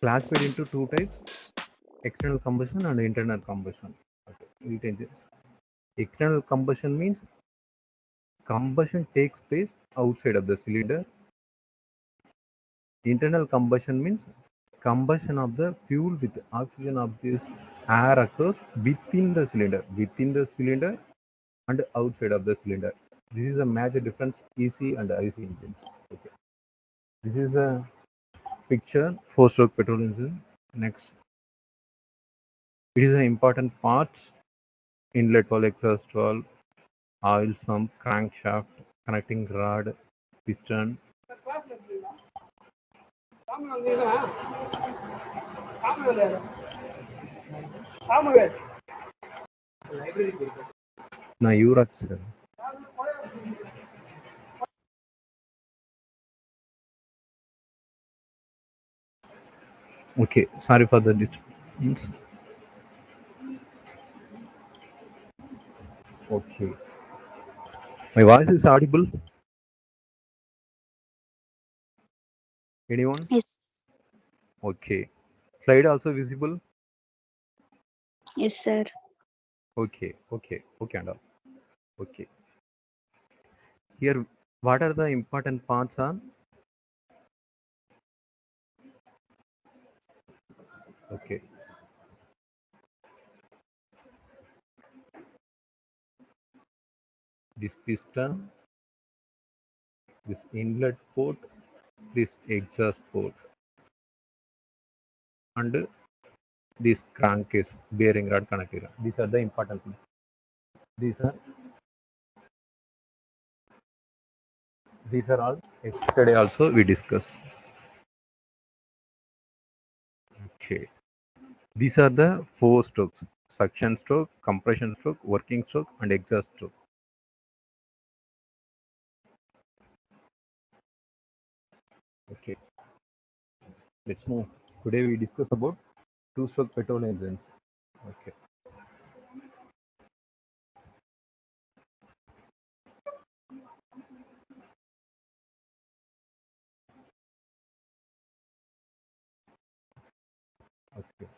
classified into two types: external combustion and internal combustion. Okay. Heat engines. External combustion means combustion takes place outside of the cylinder. Internal combustion means combustion of the fuel with oxygen of this air occurs within the cylinder and outside of the cylinder. This is a major difference EC and IC engines. Okay. This is a picture four-stroke petrol engine. Next, it is an important parts: inlet valve, exhaust valve, oil sump, crankshaft, connecting rod, piston. Now you sir. Okay, sorry for the disturbance. Okay, my voice is audible. Anyone? Yes. Okay. Slide also visible. Yes, sir. Okay, and all. Okay. Here, what are the important parts on? Okay. This piston, this inlet port, this exhaust port, and this crank is bearing rod connected. These are the important things. These are all yesterday also we discussed. Okay. These are the four strokes: suction stroke, compression stroke, working stroke, and exhaust stroke. Okay. Let's move. Today we discuss about two-stroke petrol engines. Okay. Okay.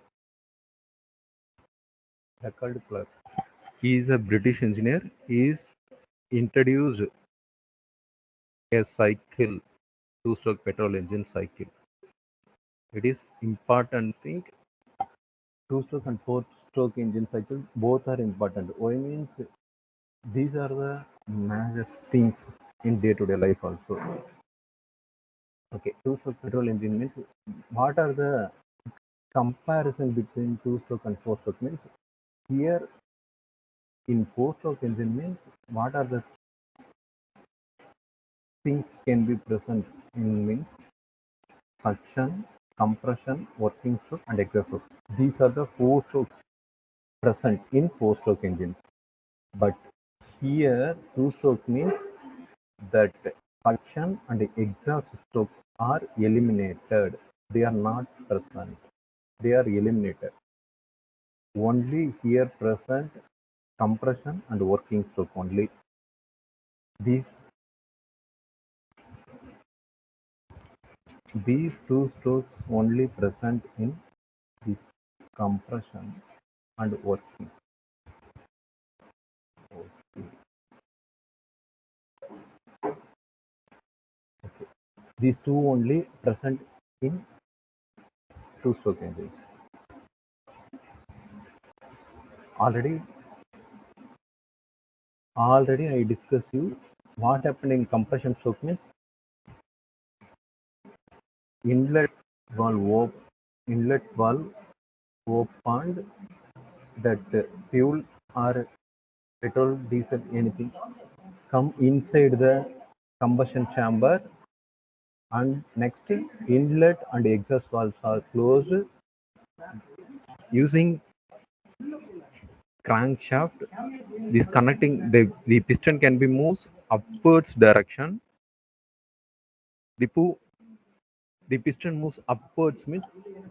Harold Clark. He is a British engineer. He is introduced a cycle, two-stroke petrol engine cycle. It is important thing. Two-stroke and four-stroke engine cycle both are important. Why means these are the major things in day-to-day life also. Okay, two-stroke petrol engine means what are the comparison between two-stroke and four-stroke means here in four-stroke engine means what are the things can be present in means suction, compression, working stroke, and exhaust stroke. These are the four strokes present in four-stroke engines. But here, two-stroke means that suction and exhaust stroke are eliminated. They are not present. They are eliminated. Only here present compression and working stroke only. These two strokes only present in this compression and working. Okay. Okay. These two only present in two-stroke engines. Already I discussed you what happened in compression stroke means inlet valve opened, that fuel or petrol, diesel, anything come inside the combustion chamber, and next inlet and exhaust valves are closed. Using crankshaft, this connecting the piston can be moved upwards direction. The piston moves upwards means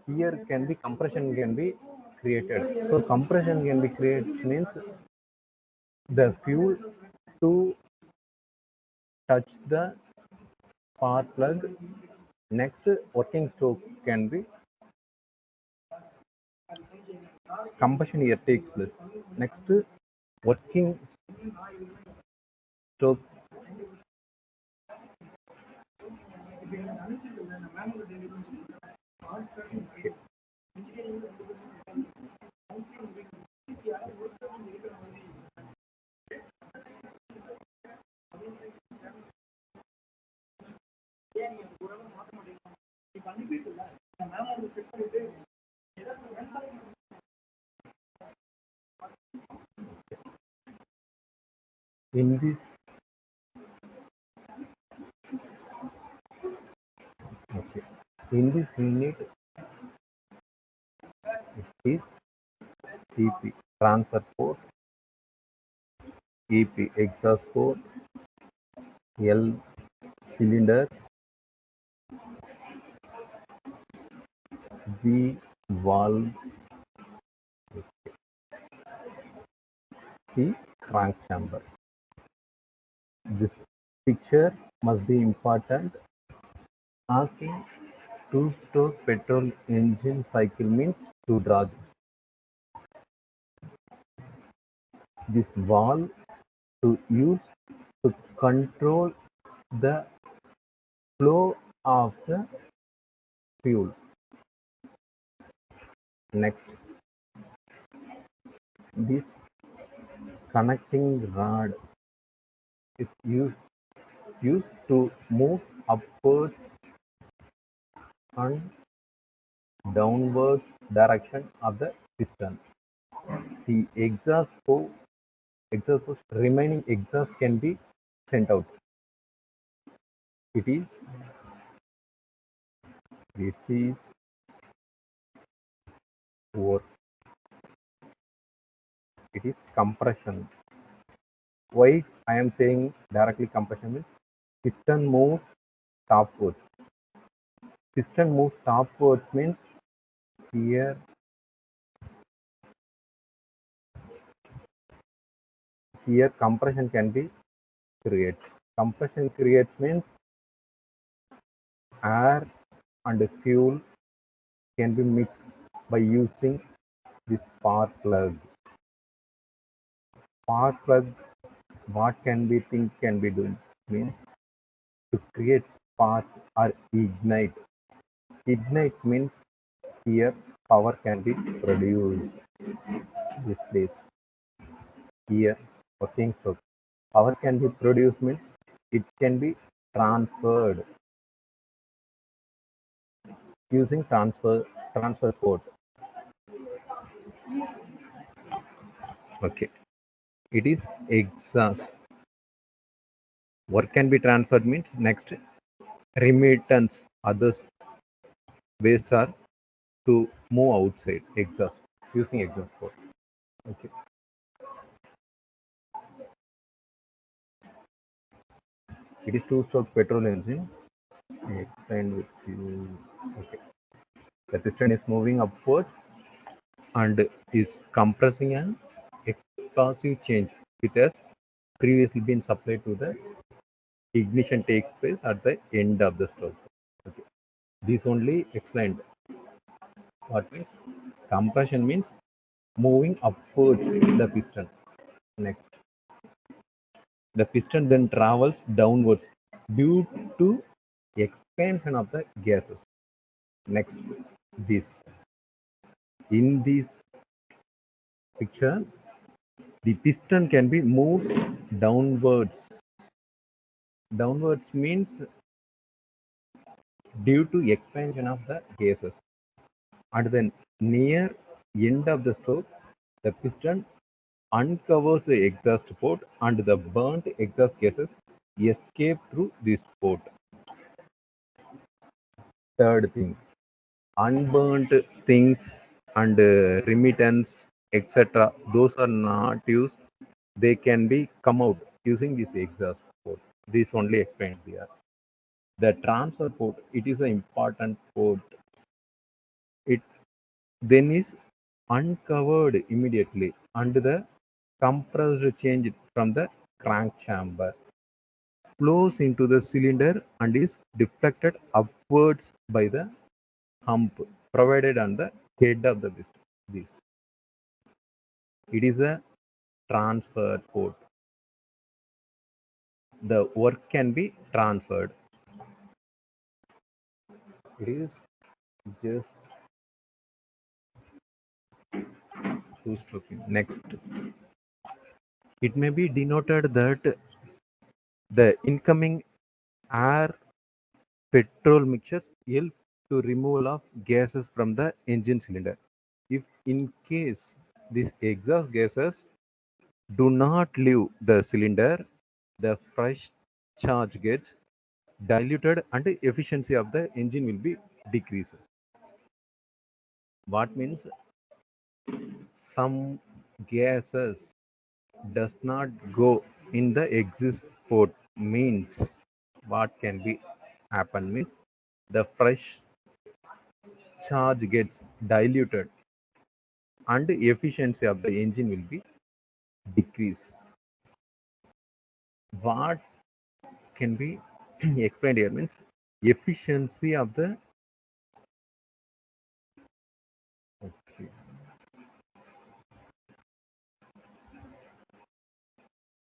here can be compression can be created. So compression can be created means the fuel to touch the spark plug. Next, working stroke can be combustion here takes place. Next, working stroke. Okay. In this, okay, in this unit, it is EP transfer port, EP exhaust port, L cylinder, V valve, C crank chamber. This picture must be important. Asking two-stroke petrol engine cycle means to draw this valve to use to control the flow of the fuel. Next, this connecting rod is used to move upwards and downward direction of the piston. The remaining exhaust can be sent out. It is this is work. It is compression. Why I am saying directly compression means piston moves topwards. Piston moves topwards means here compression can be creates. Compression creates means air and fuel can be mixed by using this spark plug. Spark plug, what can we think can be done means to create spark or ignite. Ignite means here power can be produced. This place here working, so power can be produced means it can be transferred using transfer port. Okay, it is exhaust. Work can be transferred means next remittance, others waste are to move outside exhaust using exhaust port. Okay, it is two-stroke petrol engine. Explained with you. Okay, the piston is moving upwards and is compressing an explosive change which has previously been supplied to the ignition takes place at the end of the stroke. Okay. This only explained what means compression means moving upwards the piston. Next, the piston then travels downwards due to expansion of the gases. Next, this in this picture, the piston can be moved downwards. Downwards means due to expansion of the gases. At the near end of the stroke, the piston uncovers the exhaust port and the burnt exhaust gases escape through this port. Third thing, unburnt things and remittance, etc. Those are not used. They can be come out using this exhaust port. This only explained here. The transfer port, it is an important port. It then is uncovered immediately and the compressed change from the crank chamber flows into the cylinder and is deflected upwards by the hump provided on the head of the piston. This. It is a transfer port. The work can be transferred. It is just two-stroking. Next, it may be denoted that the incoming air petrol mixtures help to removal of gases from the engine cylinder. If in case these exhaust gases do not leave the cylinder, the fresh charge gets diluted and the efficiency of the engine will be decreases. What means some gases does not go in the exist port means what can be happen means the fresh charge gets diluted and the efficiency of the engine will be decreased. What can be explained here means efficiency of the okay,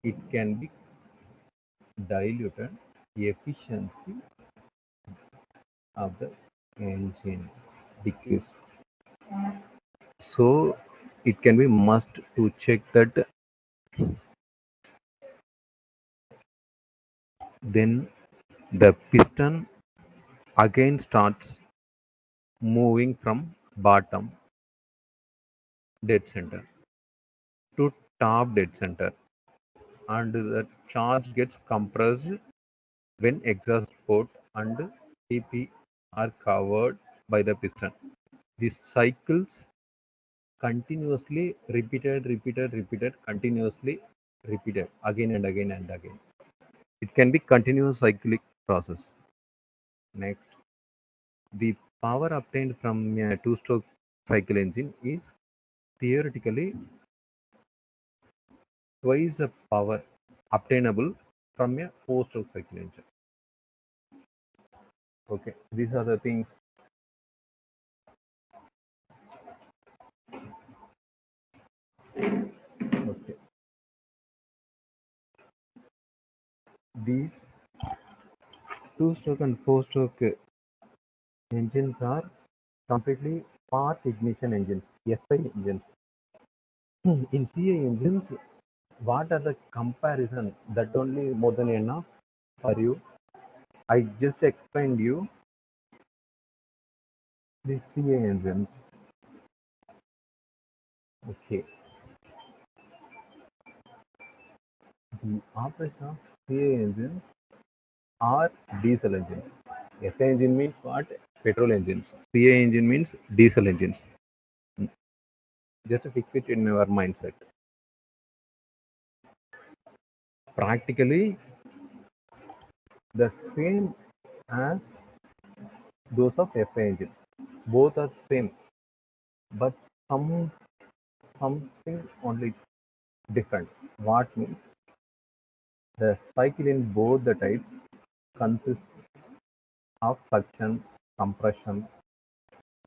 it can be diluted efficiency of the engine decrease. So it can be must to check that then the piston again starts moving from bottom dead center to top dead center and the charge gets compressed when exhaust port and TP are covered by the piston. These cycles continuously repeated, continuously repeated again and again and again. It can be continuous cyclic process. Next, the power obtained from a two-stroke cycle engine is theoretically twice the power obtainable from a four-stroke cycle engine. Okay, these are the things. Okay, these two-stroke and four-stroke engines are completely spark ignition engines, SI engines. In CI engines, what are the comparison that only more than enough for you? I just explained you the CA engines. Okay, the operation of CA engines are diesel engines. SI engine means what? Petrol engines. CA engine means diesel engines. Just to fix it in your mindset. Practically the same as those of SI engines. Both are same, but something only different. What means the cycle in both the types consists of suction, compression,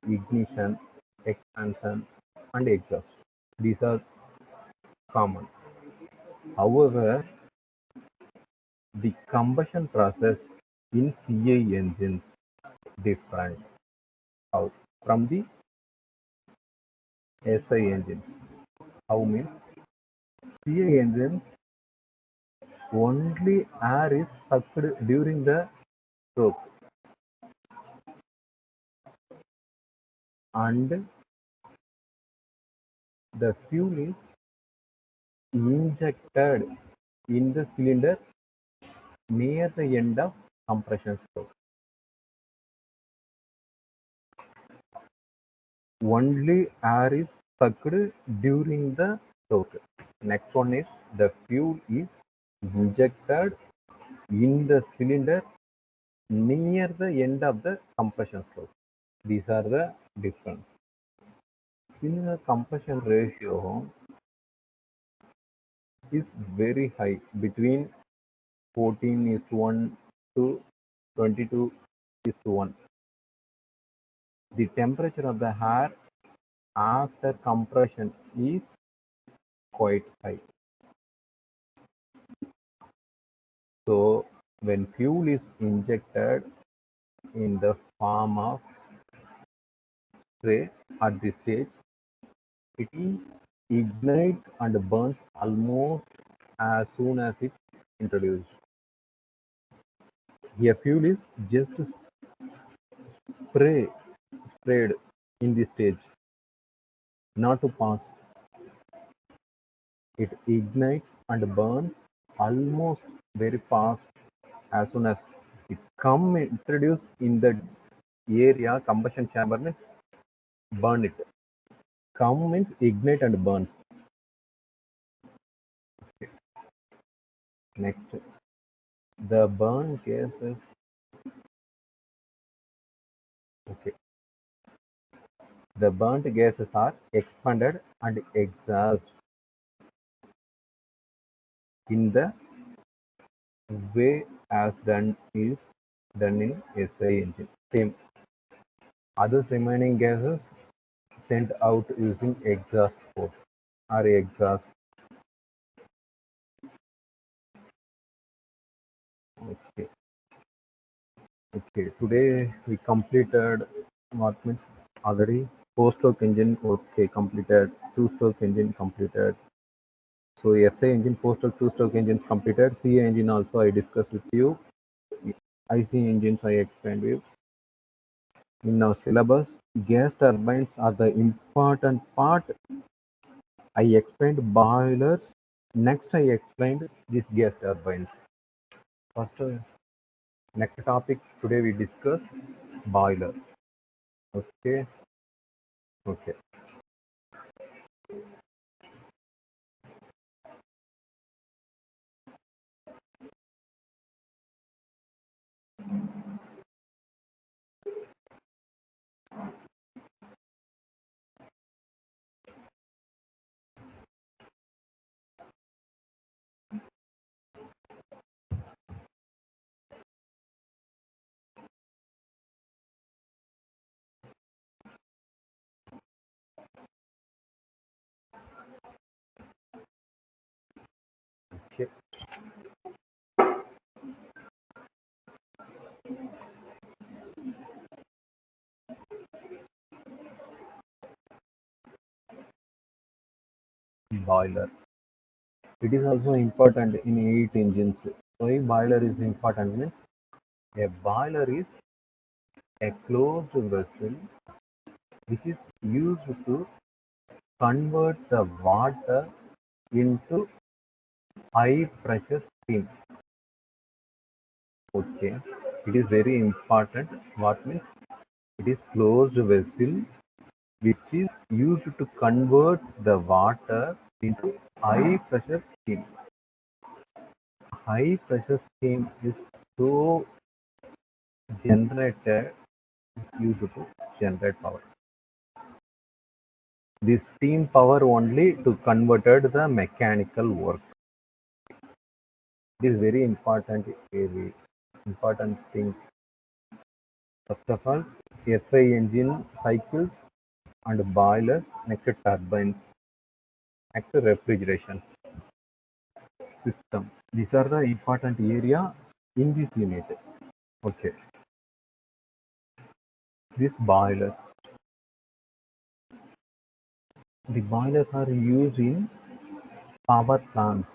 ignition, expansion, and exhaust. These are common. However, the combustion process in CI engines different how from the SI engines. How means CI engines only air is sucked during the stroke and the fuel is injected in the cylinder near the end of compression stroke. Only air is sucked during the stroke. Next one is the fuel is injected in the cylinder near the end of the compression stroke. These are the difference. Since the compression ratio is very high between 14 is to 1 to 22 is to 1. The temperature of the air after compression is quite high. So when fuel is injected in the form of spray at this stage, it is ignites and burns almost as soon as it's introduced. Here fuel is just spray sprayed in this stage, not to pass. It ignites and burns almost very fast as soon as it come introduced in the area. Combustion chamber means burn it. Come means ignite and burns. Next, the burn gases. Okay, the burnt gases are expanded and exhausted in the way as done is done in SI engine. Same. Other remaining gases sent out using exhaust port or exhaust. Okay. Okay. Today we completed what means already four-stroke engine. Okay, completed. Two-stroke engine completed. So SI engine, four-stroke, two-stroke engines completed. CA engine also I discussed with you. IC engines I explained you. In our syllabus, gas turbines are the important part. I explained boilers. Next, I explained these gas turbines. First, next topic today we discuss boiler. Okay, okay. Okay. Boiler. It is also important in heat engines. Why boiler is important means a boiler is a closed vessel which is used to convert the water into high pressure steam. Okay, it is very important. What means it is closed vessel which is used to convert the water into high pressure steam. High pressure steam is so generated is used to generate power. This steam power only to converted the mechanical work. It is very important area, important thing. First of all, SI engine cycles and boilers, next turbines, next refrigeration system. These are the important area in this unit. Okay, these boilers. The boilers are used in power plants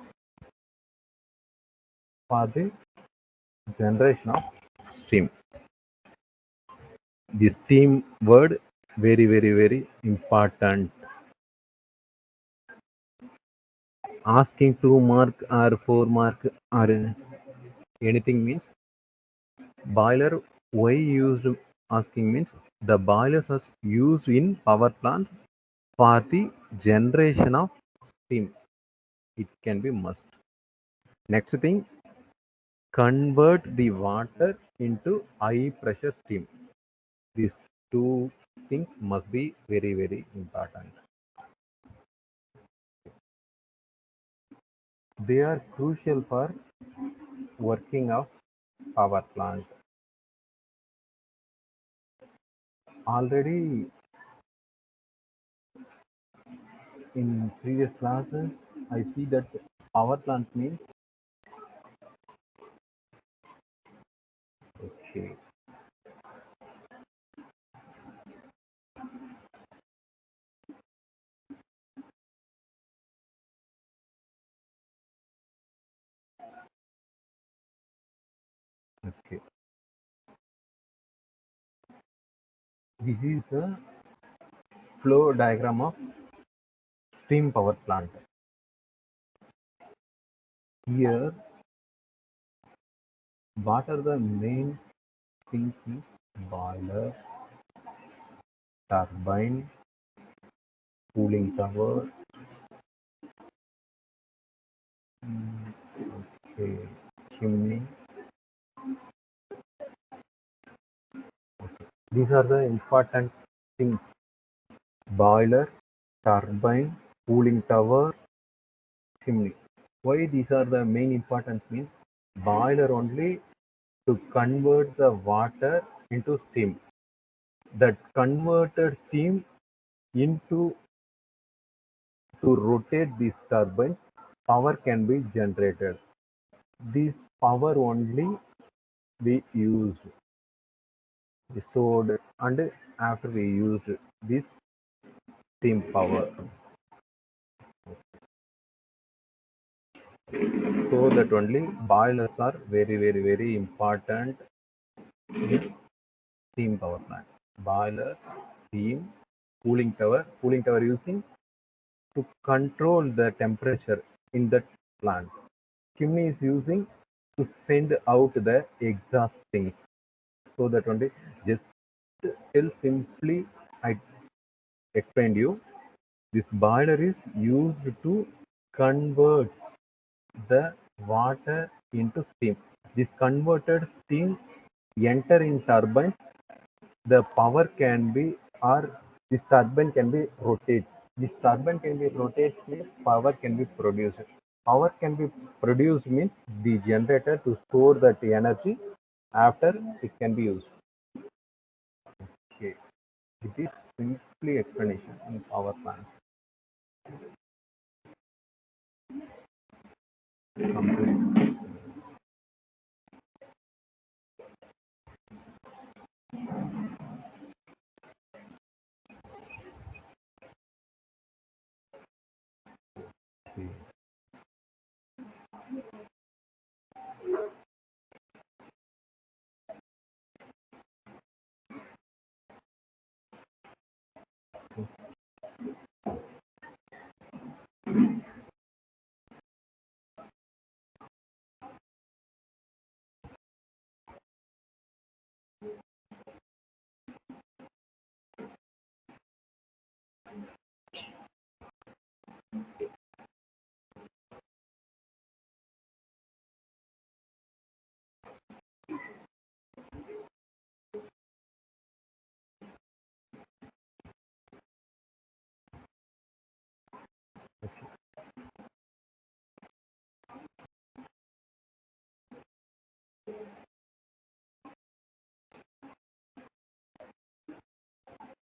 for the generation of steam. The steam word very important. Asking 2 mark or 4 mark or anything means boiler. Why used asking means the boilers are used in power plants for the generation of steam. It can be must. Next thing, convert the water into high pressure steam. These two things must be very important. They are crucial for working of power plant. Already in previous classes I see that power plant means okay. Okay. This is a flow diagram of steam power plant. Here, what are the main things is boiler, turbine, cooling tower, okay, chimney. These are the important things: boiler, turbine, cooling tower, chimney. Why these are the main important means boiler only to convert the water into steam. That converted steam into to rotate these turbines, power can be generated. This power only we used, stored, and after we used this steam power. So that only boilers are very important in steam power plant. Boilers, steam, cooling tower using to control the temperature in that plant. Chimney is using to send out the exhaust things. So that only just tell simply I explained you. This boiler is used to convert the water into steam. This converted steam enter in turbines. The power can be or this turbine can be rotates. This turbine can be rotates means power can be produced. Power can be produced means the generator to store that energy after it can be used. Okay. It is simply explanation in power plants. Complete. Okay.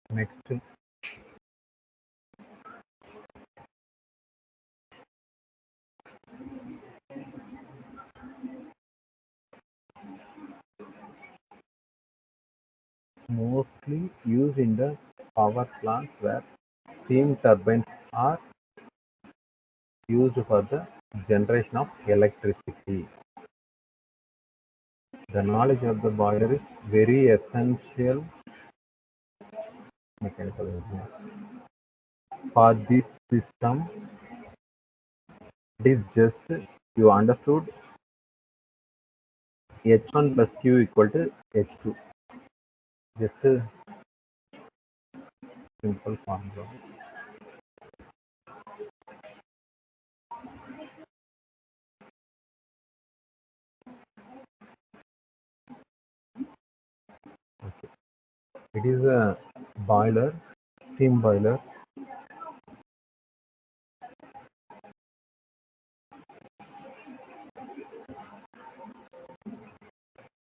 Next, mostly used in the power plants where steam turbines are used for the generation of electricity. The knowledge of the boiler is very essential mechanical engineer. For this system, it is just you understood H1 plus Q equal to H2. Just a simple formula. It is a boiler, steam boiler.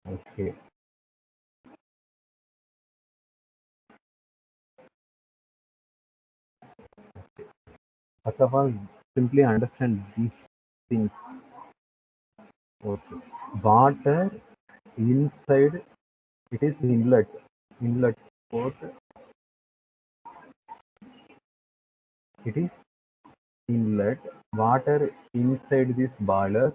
Okay. First of all, simply understand these things. Okay. Water inside it is inlet port. It is inlet. Water inside this boiler.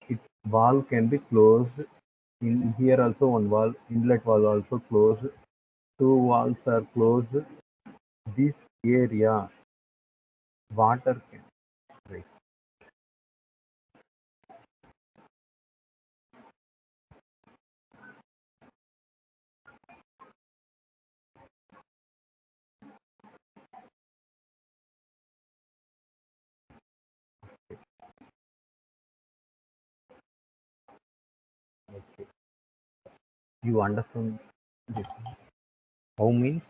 It valve can be closed. In here also one valve, inlet valve also closed. Two valves are closed. This area water can right. Okay. You understand this? How means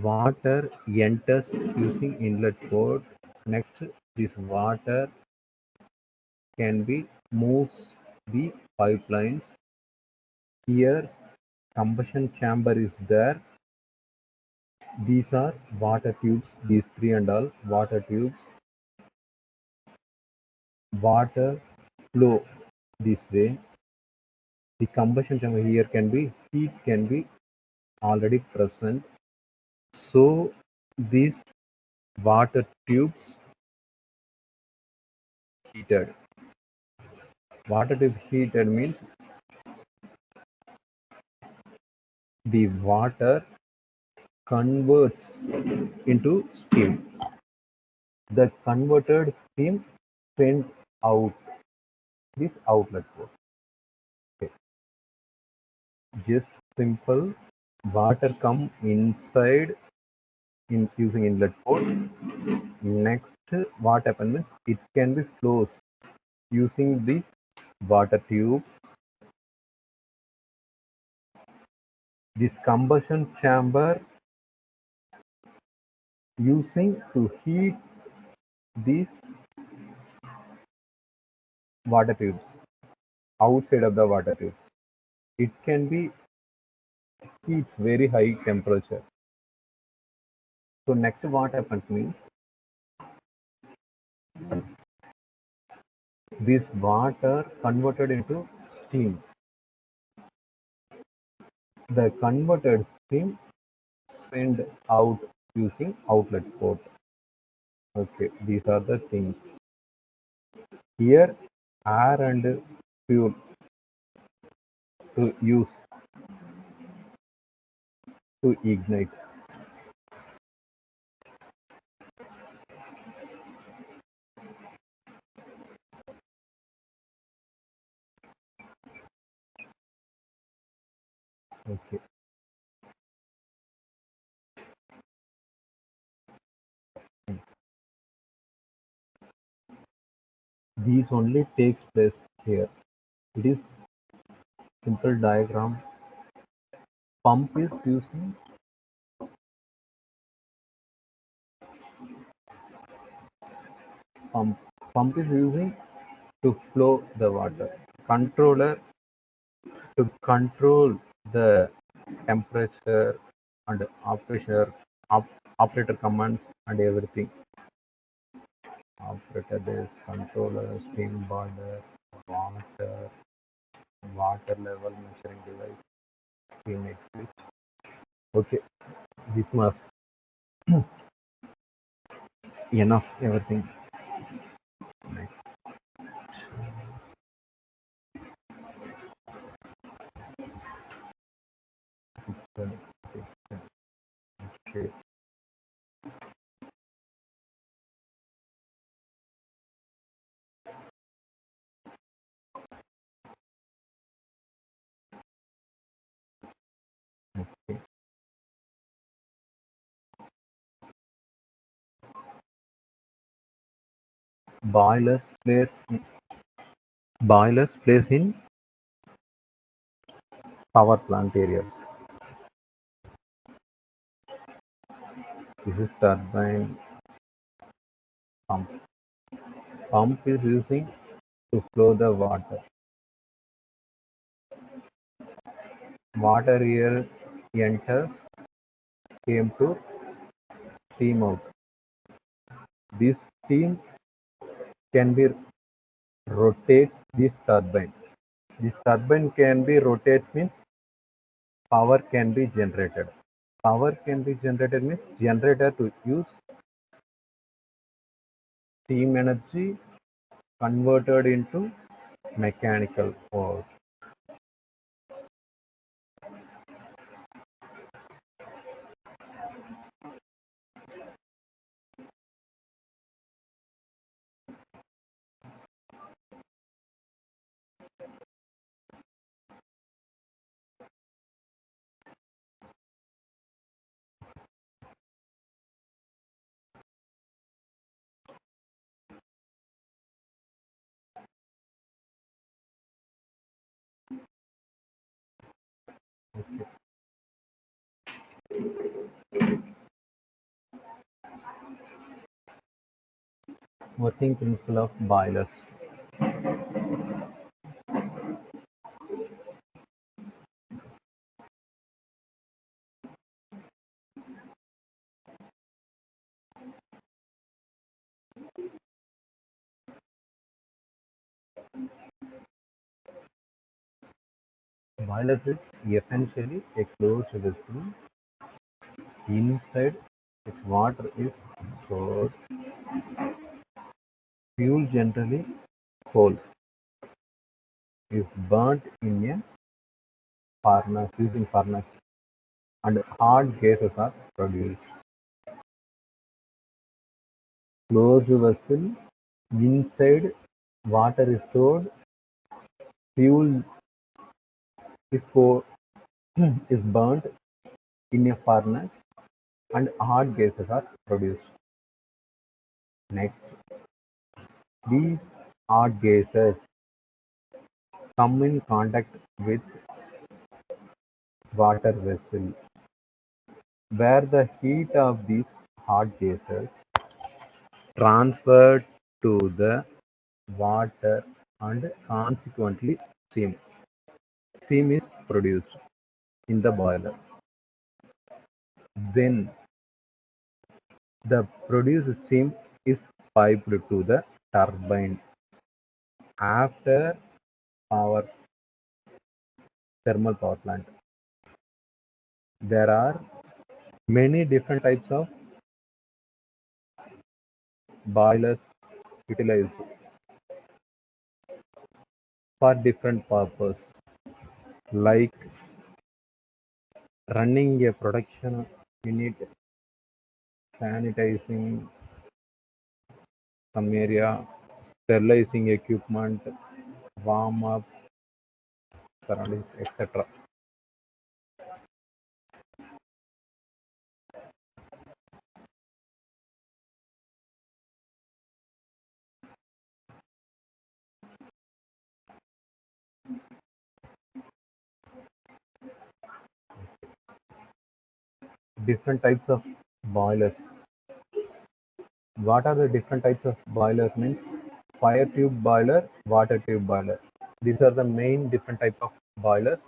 water enters using inlet port. Next, this water can be moves the pipelines. Here, combustion chamber is there. These are water tubes. These three and all water tubes. Water flow this way. The combustion chamber here can be heat can be already present. So these water tubes heated. Water tube heated means the water converts into steam. The converted steam sent out this outlet port. Okay. Just simple water come inside in using inlet port. Next, what happens means it can be flows using these water tubes. This combustion chamber using to heat these water tubes outside of the water tubes. It can be heats very high temperature. So next what happens means this water converted into steam. The converted steam send out using outlet port. Okay, these are the things. Here air and fuel to use to ignite. Okay. These only takes place here. It is simple diagram. Pump is using pump. Pump is using to flow the water. Controller to control the temperature and operator operator commands and everything. Operator is controller, steam boiler, water, water level measuring device, steam exit. Okay, this must enough everything. Next. Okay. Okay. Boilers place in power plant areas. This is turbine pump. Pump is using to flow the water. Water here enters came to steam out. This steam can be rotates this turbine. This turbine can be rotated means power can be generated. Power can be generated means generator to use steam energy converted into mechanical power. Working principle of boilers. Boilers is essentially a closed vessel. Inside its water is stored. Fuel, generally coal, is burnt in a furnace using furnace, and hot gases are produced. Closed vessel, inside water is stored, fuel is is burnt in a furnace, and hot gases are produced. Next, these hot gases come in contact with water vessel, where the heat of these hot gases transferred to the water and consequently steam. Steam is produced in the boiler. Then the produced steam is piped to the turbine. After our thermal power plant, there are many different types of boilers utilized for different purpose, like running a production unit, sanitizing some area, sterilizing equipment, warm up surroundings, etc. Different types of boilers. What are the different types of boilers means? Fire tube boiler, water tube boiler. These are the main different type of boilers.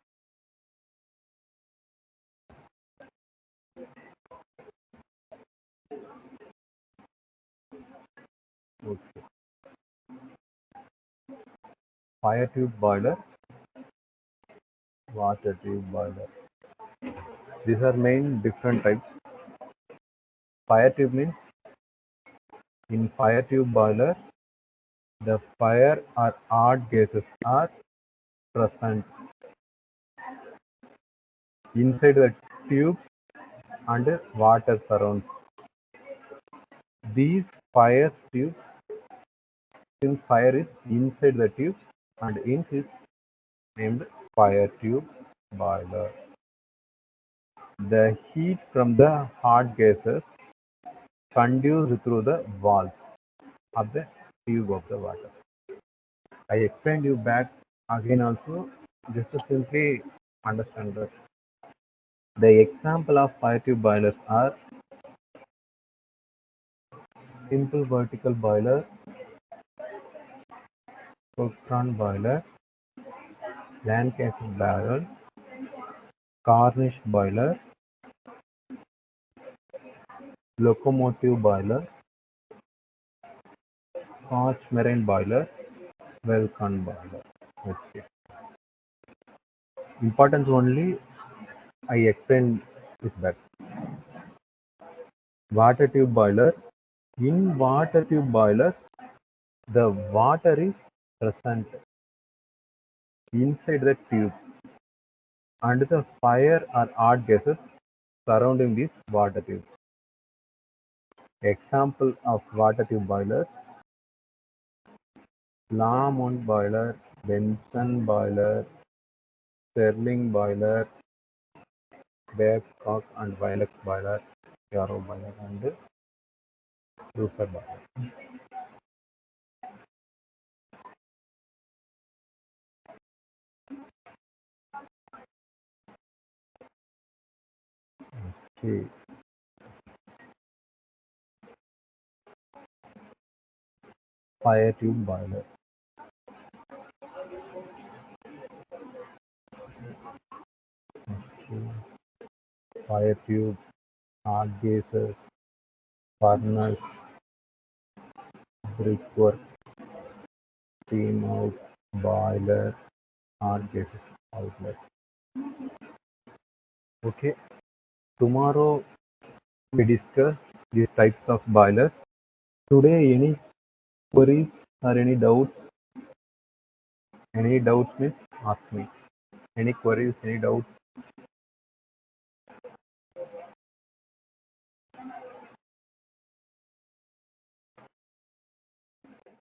Okay. Fire tube boiler, water tube boiler. These are main different types. Fire tube means in fire tube boiler, the fire or hot gases are present inside the tubes and water surrounds. These fire tubes, since fire is inside the tubes and ink is named fire tube boiler. The heat from the hot gases conduced through the walls of the tube of the water. I explained you back again also just to simply understand that. The example of fire tube boilers are simple vertical boiler, Cochrane boiler, Lancaster barrel, Cornish boiler, locomotive boiler, Scotch marine boiler, Vulcan boiler. Okay. Importance only I explained is that water tube boiler. In water tube boilers, the water is present inside the tubes and the fire or hot gases surrounding these water tubes. Example of water tube boilers: Lamont boiler, Benson boiler, Stirling boiler, Babcock and Wilcox boiler, Yarrow boiler, and Roofer boiler. Okay. Fire tube boiler. Okay. Fire tube, hot gases, furnace, brickwork, steam out, boiler, hot gases outlet. Okay. Tomorrow we discuss these types of boilers. Today, any queries or any doubts? Any doubts means ask me. Any queries, any doubts?